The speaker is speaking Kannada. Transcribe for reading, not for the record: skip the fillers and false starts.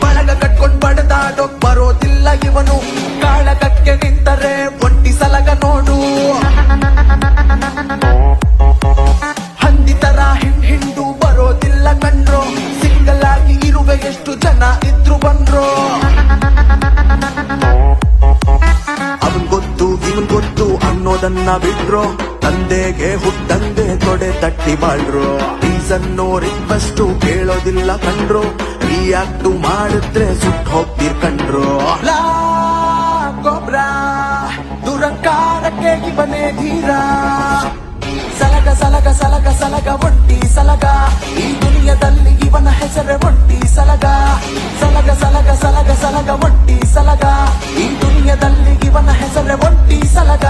ಬಳಗ ಕಟ್ಕೊಂಡ್ ಬಡದಾಡೋಕ್ ಬರೋದಿಲ್ಲ ಇವನು, ಕಾಳಗಕ್ಕೆ ನಿಂತರೆ ಒಂಟಿ ಸಲಗ ನೋಡು. ಹಂದಿತರ ಹಿಂಡು ಬರೋದಿಲ್ಲ ಕಣ್ರೋ, ಸಿಂಗಲ್ ಆಗಿ ಇರುವೆ ಎಷ್ಟು ಜನ ಇದ್ರು ಬಂದ್ರು. ಅವನ್ ಗೊತ್ತು ಇವನ್ ಗೊತ್ತು ಅನ್ನೋದನ್ನ ಬಿಟ್ರು, ತಂದೆಗೆ ಹುಟ್ಟಂದೆ ತೊಡೆ ತಟ್ಟಿ ಬಾಳ್ರು. ರೀಸನ್ನು ರಿಕ್ವೆಸ್ಟು ಕೇಳೋದಿಲ್ಲ ಕಂಡ್ರು, ರಿಯಾಕ್ಟು ಮಾಡಿದ್ರೆ ಸುಟ್ಟು ಹೋಗ್ತೀರ್ ಕಂಡ್ರು. ಗೊಬ್ರ ದುರಂಕಾರಕ್ಕೆ ಇವನೇ ಧೀರ, ಸಲಗ ಸಲಗ ಸಲಗ ಸಲಗ ಒಂಟಿ ಸಲಗ, ಈ ದುನಿಯದಲ್ಲಿ ಇವನ ಹೆಸರೇ ಒಂಟಿ ಸಲಗ. ಸಲಗ ಸಲಗ ಸಲಗ ಸಲಗ ಒಂಟಿ ಸಲಗ, ಈ ದುನಿಯದಲ್ಲಿ ಇವನ ಹೆಸರೇ ಒಂಟಿ ಸಲಗ.